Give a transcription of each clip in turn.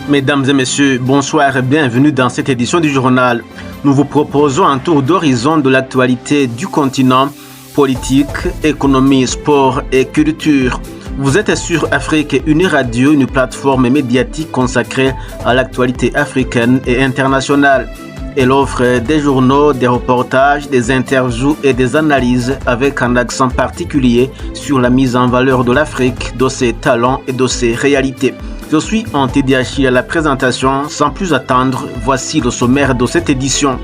Mesdames et messieurs, bonsoir et bienvenue dans cette édition du journal. Nous vous proposons un tour d'horizon de l'actualité du continent, politique, économie, sport et culture. Vous êtes sur Afrique Unie Radio, une plateforme médiatique consacrée à l'actualité africaine et internationale. Elle offre des journaux, des reportages, des interviews et des analyses avec un accent particulier sur la mise en valeur de l'Afrique, de ses talents et de ses réalités. Je suis Anté à la présentation. Sans plus attendre, voici le sommaire de cette édition.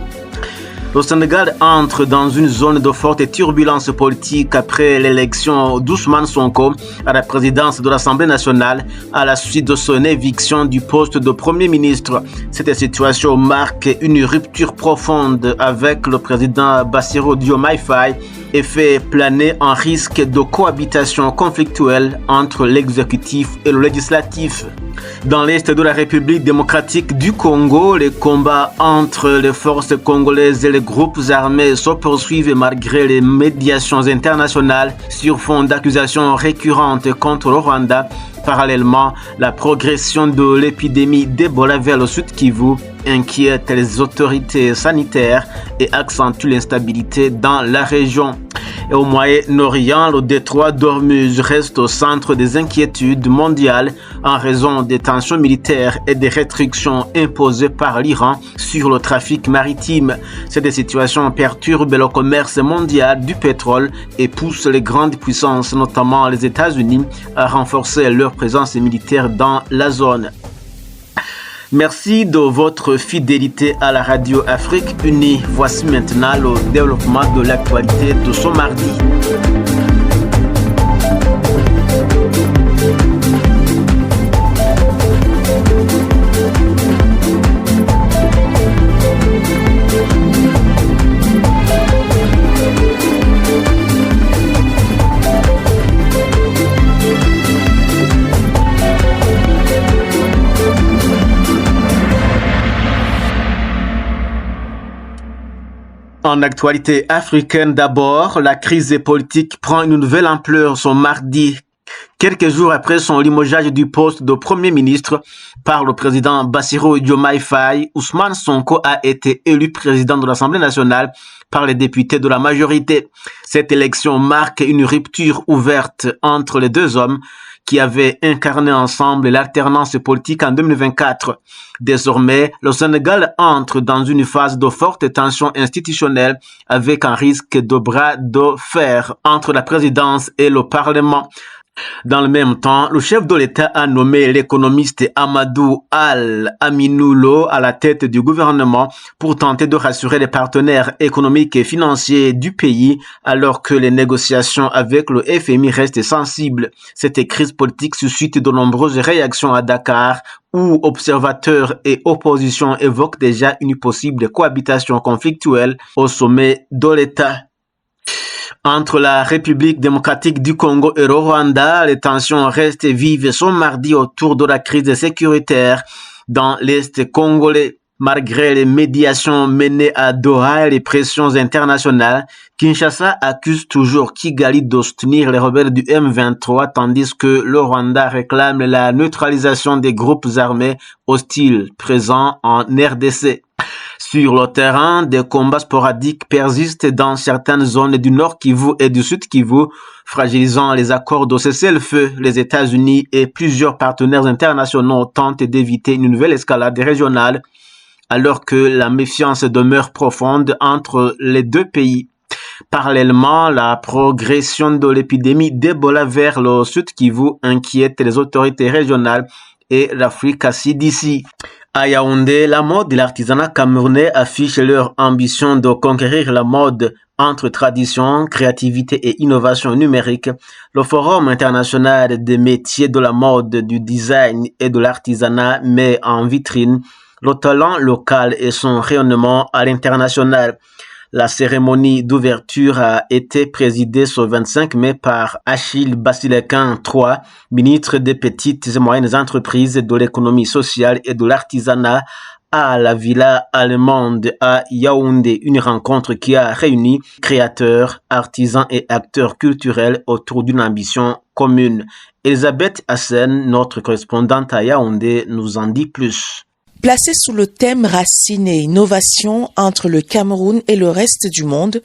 Le Sénégal entre dans une zone de forte turbulence politique après l'élection d'Ousmane Sonko à la présidence de l'Assemblée nationale à la suite de son éviction du poste de Premier ministre. Cette situation marque une rupture profonde avec le président Bassirou Diomaye Faye et fait planer un risque de cohabitation conflictuelle entre l'exécutif et le législatif. Dans l'est de la République démocratique du Congo, les combats entre les forces congolaises et les groupes armés se poursuivent malgré les médiations internationales sur fond d'accusations récurrentes contre le Rwanda. Parallèlement, la progression de l'épidémie d'Ebola vers le Sud Kivu inquiète les autorités sanitaires et accentue l'instabilité dans la région. Et au Moyen-Orient, le détroit d'Ormuz reste au centre des inquiétudes mondiales en raison des tensions militaires et des restrictions imposées par l'Iran sur le trafic maritime. Cette situation perturbe le commerce mondial du pétrole et pousse les grandes puissances, notamment les États-Unis, à renforcer leur présence militaire dans la zone. Merci de votre fidélité à la radio Afrique Unie. Voici maintenant le développement de l'actualité de ce mardi. En actualité africaine d'abord, la crise politique prend une nouvelle ampleur ce mardi. Quelques jours après son limogeage du poste de Premier ministre par le président Bassirou Diomaye Faye, Ousmane Sonko a été élu président de l'Assemblée nationale par les députés de la majorité. Cette élection marque une rupture ouverte entre les deux hommes qui avaient incarné ensemble l'alternance politique en 2024. Désormais, le Sénégal entre dans une phase de forte tension institutionnelle avec un risque de bras de fer entre la présidence et le Parlement. Dans le même temps, le chef de l'État a nommé l'économiste Amadou Al-Aminou Lo à la tête du gouvernement pour tenter de rassurer les partenaires économiques et financiers du pays alors que les négociations avec le FMI restent sensibles. Cette crise politique suscite de nombreuses réactions à Dakar où observateurs et opposition évoquent déjà une possible cohabitation conflictuelle au sommet de l'État. Entre la République démocratique du Congo et le Rwanda, les tensions restent vives ce mardi autour de la crise sécuritaire dans l'Est congolais. Malgré les médiations menées à Doha et les pressions internationales, Kinshasa accuse toujours Kigali de soutenir les rebelles du M23 tandis que le Rwanda réclame la neutralisation des groupes armés hostiles présents en RDC. Sur le terrain, des combats sporadiques persistent dans certaines zones du Nord Kivu et du Sud Kivu, fragilisant les accords de cessez-le-feu. Les États-Unis et plusieurs partenaires internationaux tentent d'éviter une nouvelle escalade régionale, alors que la méfiance demeure profonde entre les deux pays. Parallèlement, la progression de l'épidémie d'Ebola vers le Sud Kivu inquiète les autorités régionales et l'Afrique CDC. À Yaoundé, la mode et l'artisanat camerounais affichent leur ambition de conquérir la mode entre tradition, créativité et innovation numérique. Le Forum international des métiers de la mode, du design et de l'artisanat met en vitrine le talent local et son rayonnement à l'international. La cérémonie d'ouverture a été présidée ce 25 mai par Achille Basilekan III, ministre des Petites et Moyennes Entreprises, de l'économie sociale et de l'artisanat, à la villa allemande à Yaoundé, une rencontre qui a réuni créateurs, artisans et acteurs culturels autour d'une ambition commune. Elisabeth Hassen, notre correspondante à Yaoundé, nous en dit plus. Placé sous le thème Racines et innovation entre le Cameroun et le reste du monde,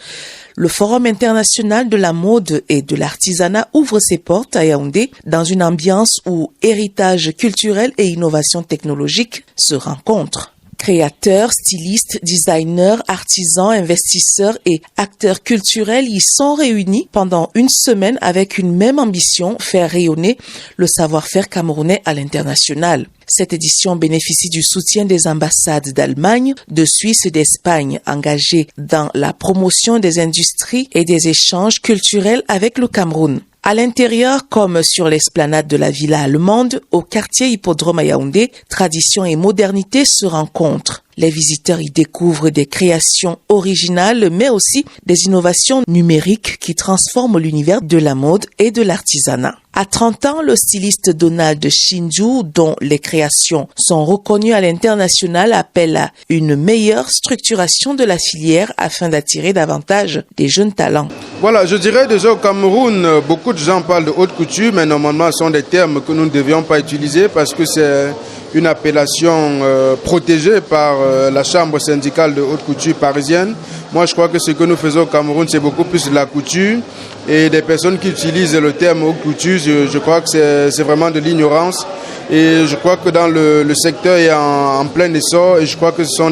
le Forum international de la mode et de l'artisanat ouvre ses portes à Yaoundé dans une ambiance où héritage culturel et innovation technologique se rencontrent. Créateurs, stylistes, designers, artisans, investisseurs et acteurs culturels y sont réunis pendant une semaine avec une même ambition, faire rayonner le savoir-faire camerounais à l'international. Cette édition bénéficie du soutien des ambassades d'Allemagne, de Suisse et d'Espagne engagées dans la promotion des industries et des échanges culturels avec le Cameroun. À l'intérieur, comme sur l'esplanade de la villa allemande, au quartier Hippodrome à Yaoundé, tradition et modernité se rencontrent. Les visiteurs y découvrent des créations originales, mais aussi des innovations numériques qui transforment l'univers de la mode et de l'artisanat. À 30 ans, le styliste Donald Shinju, dont les créations sont reconnues à l'international, appelle à une meilleure structuration de la filière afin d'attirer davantage des jeunes talents. Voilà, je dirais déjà au Cameroun, beaucoup de gens parlent de haute couture, mais normalement ce sont des termes que nous ne devions pas utiliser parce que c'est une appellation protégée par la chambre syndicale de haute couture parisienne. Moi, je crois que ce que nous faisons au Cameroun, c'est beaucoup plus de la couture. Et des personnes qui utilisent le terme haute couture, je crois que c'est vraiment de l'ignorance. Et je crois que dans le secteur est en plein essor. Et je crois que ce sont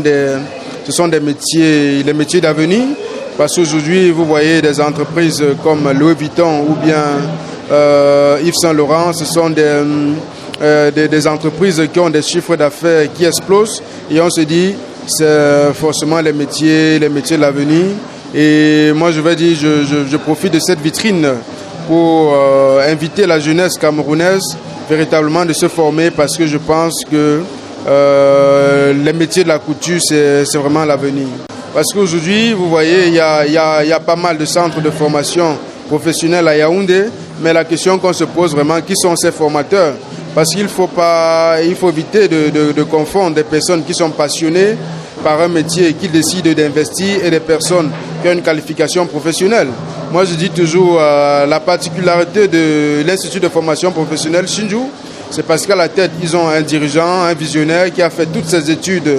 des métiers, les métiers d'avenir. Parce qu'aujourd'hui, vous voyez des entreprises comme Louis Vuitton ou bien Yves Saint Laurent, ce sont des entreprises qui ont des chiffres d'affaires qui explosent. Et on se dit, c'est forcément les métiers de l'avenir. Et moi, je vais dire, je profite de cette vitrine pour inviter la jeunesse camerounaise véritablement de se former parce que je pense que les métiers de la couture, c'est vraiment l'avenir. Parce qu'aujourd'hui, vous voyez, il y a pas mal de centres de formation professionnelle à Yaoundé, mais la question qu'on se pose vraiment, qui sont ces formateurs? Parce qu'il faut éviter de confondre des personnes qui sont passionnées par un métier et qui décident d'investir et des personnes qui ont une qualification professionnelle. Moi, je dis toujours la particularité de l'Institut de formation professionnelle Shinju, c'est parce qu'à la tête, ils ont un dirigeant, un visionnaire qui a fait toutes ses études,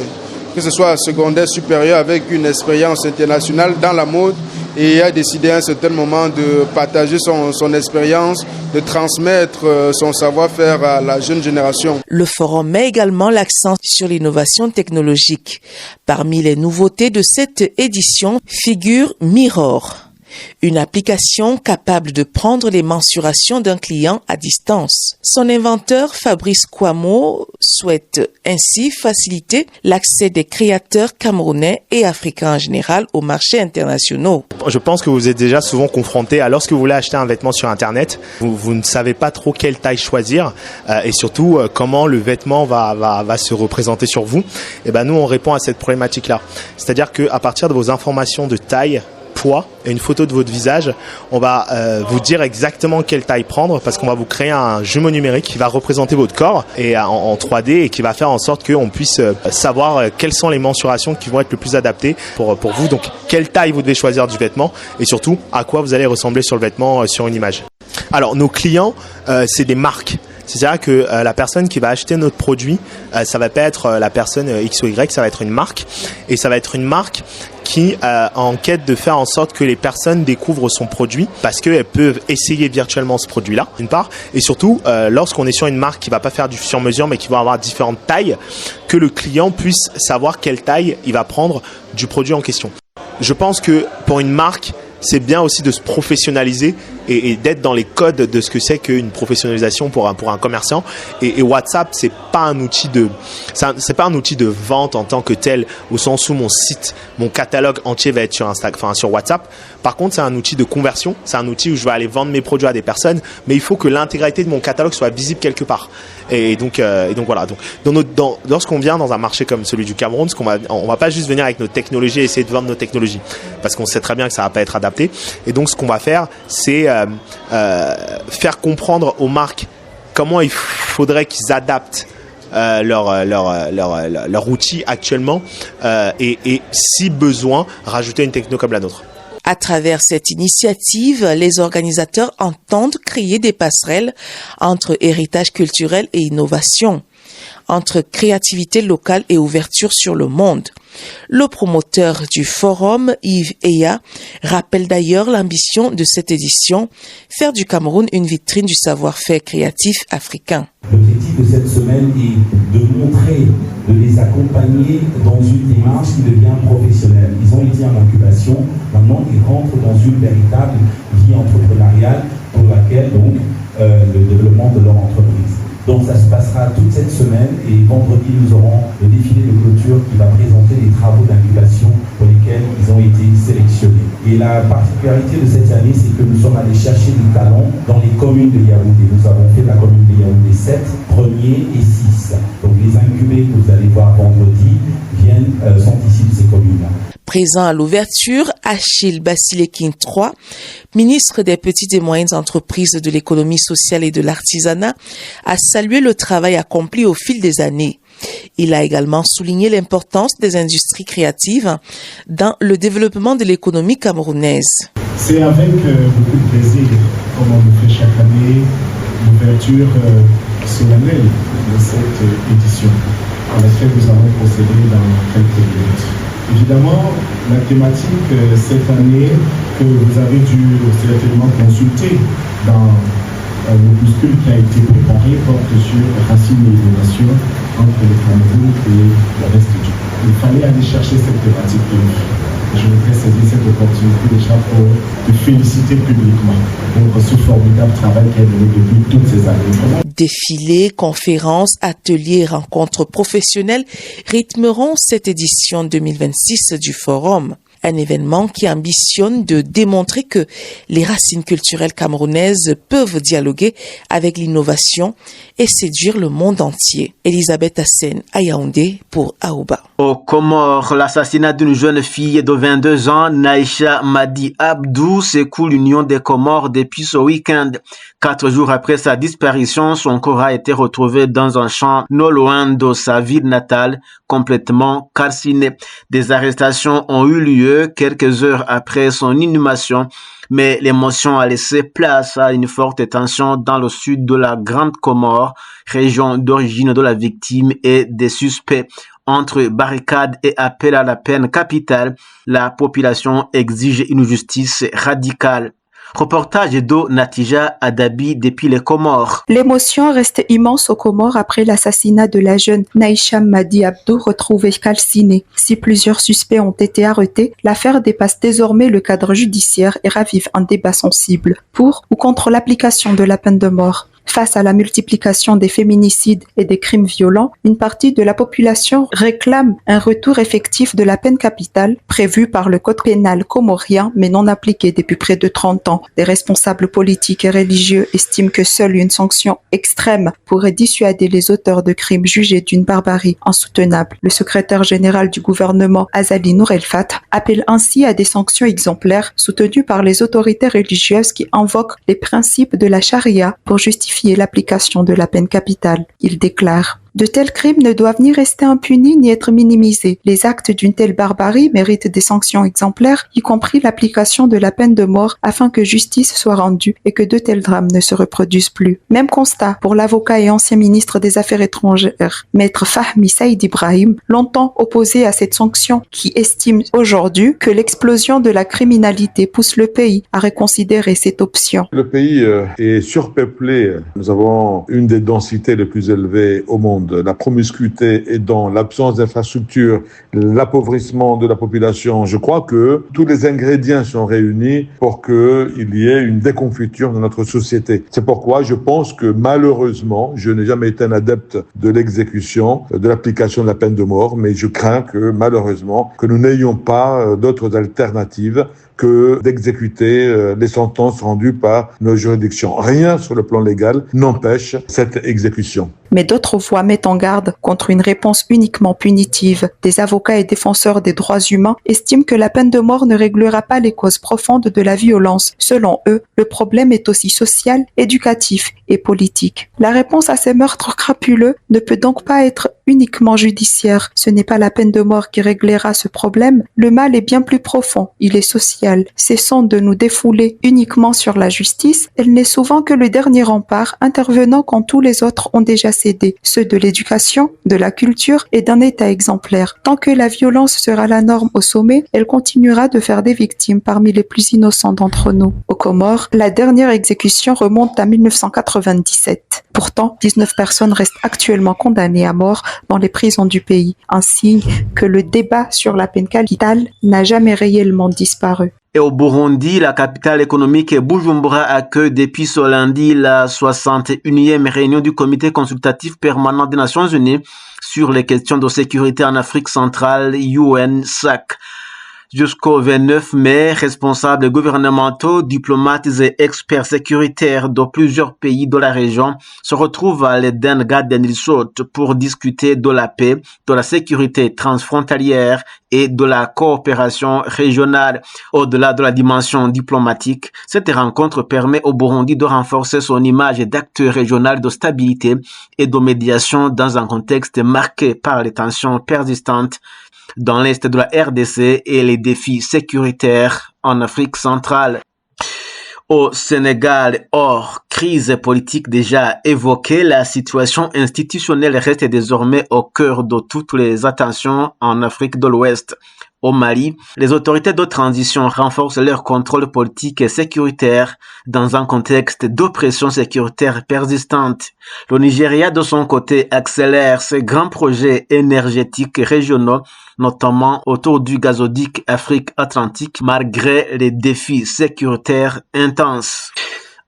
que ce soit secondaire, supérieur, avec une expérience internationale dans la mode et a décidé à un certain moment de partager son expérience, de transmettre son savoir-faire à la jeune génération. Le forum met également l'accent sur l'innovation technologique. Parmi les nouveautés de cette édition figure Mirror, une application capable de prendre les mensurations d'un client à distance. Son inventeur, Fabrice Kouamo, souhaite ainsi faciliter l'accès des créateurs camerounais et africains en général aux marchés internationaux. Je pense que vous êtes déjà souvent confronté à lorsque vous voulez acheter un vêtement sur Internet, vous ne savez pas trop quelle taille choisir et surtout comment le vêtement va se représenter sur vous. Et ben nous, on répond à cette problématique-là. C'est-à-dire qu'à partir de vos informations de taille, poids et une photo de votre visage, on va vous dire exactement quelle taille prendre parce qu'on va vous créer un jumeau numérique qui va représenter votre corps et en 3D et qui va faire en sorte qu'on puisse savoir quelles sont les mensurations qui vont être le plus adaptées pour vous. Donc, quelle taille vous devez choisir du vêtement et surtout à quoi vous allez ressembler sur le vêtement sur une image. Alors, nos clients, c'est des marques. C'est-à-dire que la personne qui va acheter notre produit, ça va pas être la personne X ou Y, ça va être une marque. Et ça va être une marque qui en quête de faire en sorte que les personnes découvrent son produit parce qu'elles peuvent essayer virtuellement ce produit-là, d'une part. Et surtout, lorsqu'on est sur une marque qui va pas faire du sur-mesure mais qui va avoir différentes tailles, que le client puisse savoir quelle taille il va prendre du produit en question. Je pense que pour une marque, c'est bien aussi de se professionnaliser et d'être dans les codes de ce que c'est qu'une professionnalisation pour un commerçant. Et WhatsApp, c'est pas un outil de vente en tant que tel, au sens où mon site, mon catalogue entier va être sur WhatsApp. Par contre, c'est un outil de conversion. C'est un outil où je vais aller vendre mes produits à des personnes, mais il faut que l'intégralité de mon catalogue soit visible quelque part. Et donc voilà. Donc, lorsqu'on vient dans un marché comme celui du Cameroun, on va pas juste venir avec notre technologie et essayer de vendre nos technologies, parce qu'on sait très bien que ça va pas être adapté. Et donc, ce qu'on va faire, c'est faire comprendre aux marques comment il faudrait qu'ils adaptent leur outil actuellement et si besoin, rajouter une techno comme la nôtre. À travers cette initiative, les organisateurs entendent créer des passerelles entre héritage culturel et innovation, entre créativité locale et ouverture sur le monde. Le promoteur du forum, Yves Eya, rappelle d'ailleurs l'ambition de cette édition, faire du Cameroun une vitrine du savoir-faire créatif africain. L'objectif de cette semaine est de montrer, de les accompagner dans une démarche qui devient professionnelle. Ils ont été en incubation, maintenant ils rentrent dans une véritable vie entrepreneuriale pour laquelle donc le développement de leur entreprise. Donc ça se passera toute cette semaine et vendredi nous aurons le défilé de clôture qui va présenter les travaux d'incubation pour lesquels ils ont été sélectionnés. Et la particularité de cette année, c'est que nous sommes allés chercher du talent dans les communes de Yaoundé. Nous avons fait la commune de Yaoundé 7, 1er et 6. Donc les incubés que vous allez voir vendredi sont ici de ces communes-là. Présent à l'ouverture, Achille Basilekin III, ministre des petites et moyennes entreprises de l'économie sociale et de l'artisanat, a salué le travail accompli au fil des années. Il a également souligné l'importance des industries créatives dans le développement de l'économie camerounaise. C'est avec beaucoup de plaisir, comme on le fait chaque année, l'ouverture solennelle de cette édition, à laquelle nous allons procéder dans quelques minutes. Évidemment, la thématique cette année que vous avez dû certainement consulter dans l'opuscule qui a été préparé porte sur racines et innovation entre le Cameroun et le reste du monde. Il fallait aller chercher cette thématique. Je voudrais saisir cette opportunité déjà pour te féliciter publiquement pour ce formidable travail qu'elle a mené depuis toutes ces années. Défilés, conférences, ateliers et rencontres professionnelles rythmeront cette édition 2026 du Forum. Un événement qui ambitionne de démontrer que les racines culturelles camerounaises peuvent dialoguer avec l'innovation et séduire le monde entier. Elisabeth Hassen à Yaoundé pour Aouba. Aux Comores, l'assassinat d'une jeune fille de 22 ans, Naïcha Madi Abdou, secoue l'Union des Comores depuis ce week-end. 4 jours après sa disparition, son corps a été retrouvé dans un champ non loin de sa ville natale, complètement calciné. Des arrestations ont eu lieu quelques heures après son inhumation, mais l'émotion a laissé place à une forte tension dans le sud de la Grande Comore, région d'origine de la victime et des suspects. Entre barricades et appel à la peine capitale, la population exige une justice radicale. Reportage de Natija Adabi depuis les Comores. L'émotion reste immense aux Comores après l'assassinat de la jeune Naïcha Madi Abdou retrouvée calcinée. Si plusieurs suspects ont été arrêtés, l'affaire dépasse désormais le cadre judiciaire et ravive un débat sensible pour ou contre l'application de la peine de mort. Face à la multiplication des féminicides et des crimes violents, une partie de la population réclame un retour effectif de la peine capitale prévue par le code pénal comorien mais non appliquée depuis près de 30 ans. Des responsables politiques et religieux estiment que seule une sanction extrême pourrait dissuader les auteurs de crimes jugés d'une barbarie insoutenable. Le secrétaire général du gouvernement, Azali Nourelfat, appelle ainsi à des sanctions exemplaires soutenues par les autorités religieuses qui invoquent les principes de la charia pour justifier l'application de la peine capitale. Il déclare: de tels crimes ne doivent ni rester impunis ni être minimisés. Les actes d'une telle barbarie méritent des sanctions exemplaires, y compris l'application de la peine de mort afin que justice soit rendue et que de tels drames ne se reproduisent plus. Même constat pour l'avocat et ancien ministre des Affaires étrangères, Maître Fahmi Saïd Ibrahim, longtemps opposé à cette sanction, qui estime aujourd'hui que l'explosion de la criminalité pousse le pays à reconsidérer cette option. Le pays est surpeuplé. Nous avons une des densités les plus élevées au monde. La promiscuité et dans l'absence d'infrastructures, l'appauvrissement de la population. Je crois que tous les ingrédients sont réunis pour qu'il y ait une déconfiture dans notre société. C'est pourquoi je pense que malheureusement, je n'ai jamais été un adepte de l'exécution, de l'application de la peine de mort, mais je crains que malheureusement, que nous n'ayons pas d'autres alternatives que d'exécuter les sentences rendues par nos juridictions. Rien sur le plan légal n'empêche cette exécution. Mais d'autres voix mettent met en garde contre une réponse uniquement punitive. Des avocats et défenseurs des droits humains estiment que la peine de mort ne réglera pas les causes profondes de la violence. Selon eux, le problème est aussi social, éducatif et politique. La réponse à ces meurtres crapuleux ne peut donc pas être uniquement judiciaire. Ce n'est pas la peine de mort qui réglera ce problème. Le mal est bien plus profond. Il est social. Cessons de nous défouler uniquement sur la justice. Elle n'est souvent que le dernier rempart, intervenant quand tous les autres ont déjà cédé. Ceux de l'éducation, de la culture et d'un État exemplaire. Tant que la violence sera la norme au sommet, elle continuera de faire des victimes parmi les plus innocents d'entre nous. Aux Comores, la dernière exécution remonte à 1997. Pourtant, 19 personnes restent actuellement condamnées à mort dans les prisons du pays, un signe que le débat sur la peine capitale n'a jamais réellement disparu. Et au Burundi, la capitale économique Bujumbura accueille depuis ce lundi la 61e réunion du comité consultatif permanent des Nations Unies sur les questions de sécurité en Afrique centrale, UNSAC. Jusqu'au 29 mai, responsables gouvernementaux, diplomates et experts sécuritaires de plusieurs pays de la région se retrouvent à l'Eden Garden Resort pour discuter de la paix, de la sécurité transfrontalière et de la coopération régionale. Au-delà de la dimension diplomatique, cette rencontre permet au Burundi de renforcer son image d'acteur régional de stabilité et de médiation dans un contexte marqué par les tensions persistantes dans l'est de la RDC et les défis sécuritaires en Afrique centrale. Au Sénégal, hors crise politique déjà évoquée, la situation institutionnelle reste désormais au cœur de toutes les attentions en Afrique de l'Ouest. Au Mali, les autorités de transition renforcent leur contrôle politique et sécuritaire dans un contexte d'oppression sécuritaire persistante. Le Nigeria, de son côté, accélère ses grands projets énergétiques régionaux, notamment autour du gazoduc Afrique-Atlantique, malgré les défis sécuritaires intenses.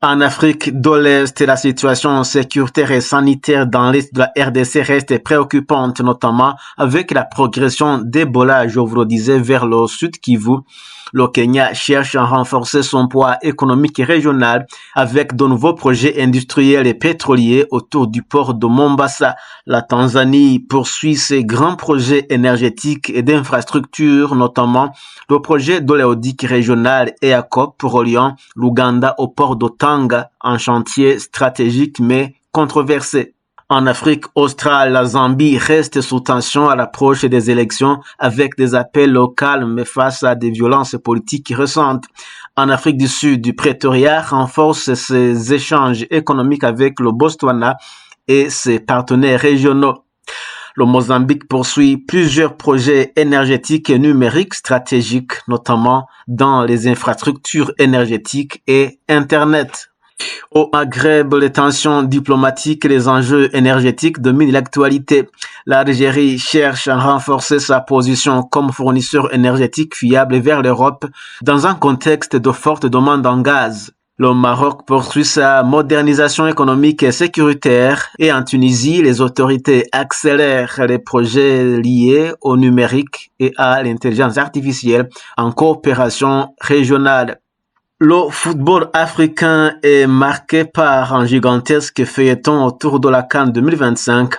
En Afrique de l'Est, la situation sécuritaire et sanitaire dans l'est de la RDC reste préoccupante, notamment avec la progression d'Ebola, je vous le disais, vers le sud Kivu. Le Kenya cherche à renforcer son poids économique et régional avec de nouveaux projets industriels et pétroliers autour du port de Mombasa. La Tanzanie poursuit ses grands projets énergétiques et d'infrastructures, notamment le projet d'oléoduc régional EACOP reliant l'Ouganda au port de Tanga, un chantier stratégique mais controversé. En Afrique australe, la Zambie reste sous tension à l'approche des élections avec des appels au calme face à des violences politiques récentes. En Afrique du Sud, du Pretoria renforce ses échanges économiques avec le Botswana et ses partenaires régionaux. Le Mozambique poursuit plusieurs projets énergétiques et numériques stratégiques, notamment dans les infrastructures énergétiques et Internet. Au Maghreb, les tensions diplomatiques et les enjeux énergétiques dominent l'actualité. L'Algérie cherche à renforcer sa position comme fournisseur énergétique fiable vers l'Europe dans un contexte de forte demande en gaz. Le Maroc poursuit sa modernisation économique et sécuritaire et en Tunisie, les autorités accélèrent les projets liés au numérique et à l'intelligence artificielle en coopération régionale. Le football africain est marqué par un gigantesque feuilleton autour de la CAN 2025.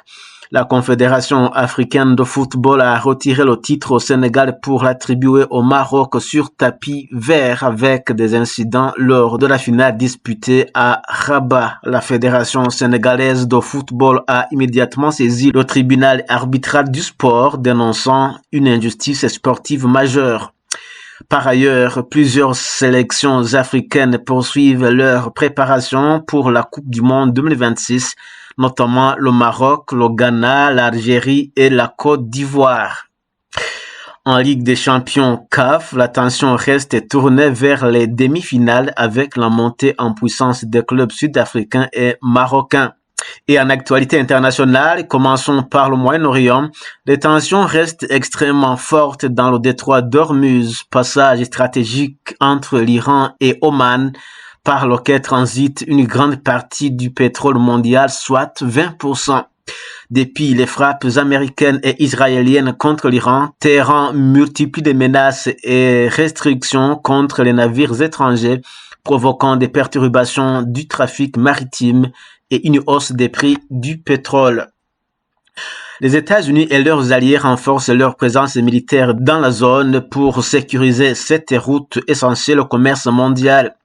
La Confédération africaine de football a retiré le titre au Sénégal pour l'attribuer au Maroc sur tapis vert avec des incidents lors de la finale disputée à Rabat. La Fédération sénégalaise de football a immédiatement saisi le tribunal arbitral du sport, dénonçant une injustice sportive majeure. Par ailleurs, plusieurs sélections africaines poursuivent leur préparation pour la Coupe du Monde 2026, notamment le Maroc, le Ghana, l'Algérie et la Côte d'Ivoire. En Ligue des champions CAF, l'attention reste tournée vers les demi-finales avec la montée en puissance des clubs sud-africains et marocains. Et en actualité internationale, commençons par le Moyen-Orient. Les tensions restent extrêmement fortes dans le détroit d'Ormuz, passage stratégique entre l'Iran et Oman, par lequel transite une grande partie du pétrole mondial, soit 20%. Depuis les frappes américaines et israéliennes contre l'Iran, Téhéran multiplie des menaces et restrictions contre les navires étrangers, provoquant des perturbations du trafic maritime et une hausse des prix du pétrole. Les États-Unis et leurs alliés renforcent leur présence militaire dans la zone pour sécuriser cette route essentielle au commerce mondial.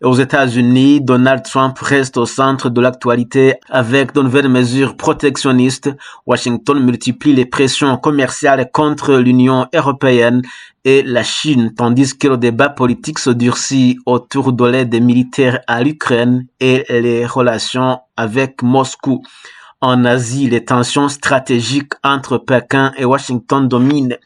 Aux États-Unis, Donald Trump reste au centre de l'actualité avec de nouvelles mesures protectionnistes. Washington multiplie les pressions commerciales contre l'Union européenne et la Chine, tandis que le débat politique se durcit autour de l'aide militaire à l'Ukraine et les relations avec Moscou. En Asie, les tensions stratégiques entre Pékin et Washington dominent.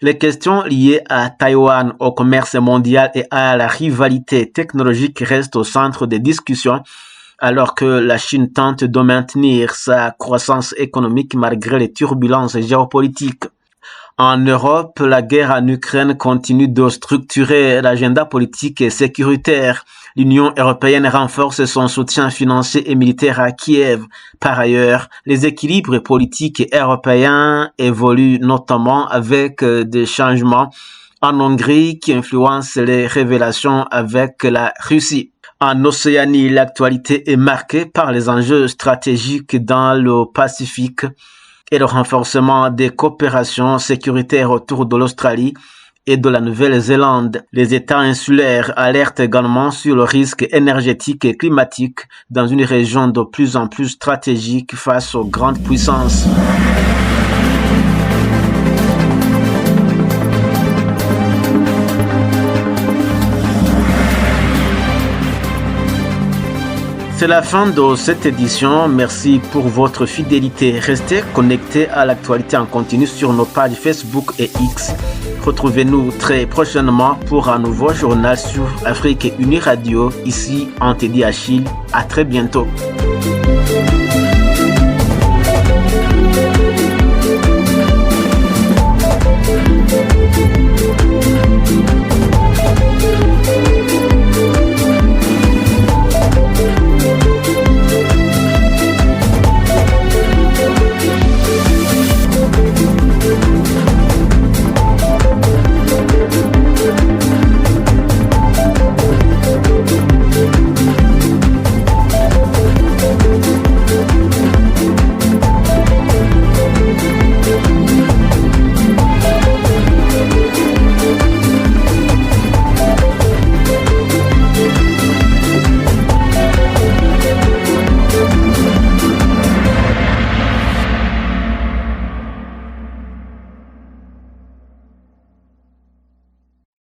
Les questions liées à Taïwan, au commerce mondial et à la rivalité technologique restent au centre des discussions, alors que la Chine tente de maintenir sa croissance économique malgré les turbulences géopolitiques. En Europe, la guerre en Ukraine continue de structurer l'agenda politique et sécuritaire. L'Union européenne renforce son soutien financier et militaire à Kiev. Par ailleurs, les équilibres politiques européens évoluent notamment avec des changements en Hongrie qui influencent les relations avec la Russie. En Océanie, l'actualité est marquée par les enjeux stratégiques dans le Pacifique et le renforcement des coopérations sécuritaires autour de l'Australie et de la Nouvelle-Zélande. Les États insulaires alertent également sur le risque énergétique et climatique dans une région de plus en plus stratégique face aux grandes puissances. C'est la fin de cette édition. Merci pour votre fidélité. Restez connectés à l'actualité en continu sur nos pages Facebook et X. Retrouvez-nous très prochainement pour un nouveau journal sur Afrique Unie Radio, ici en Teddy Achille. À très bientôt.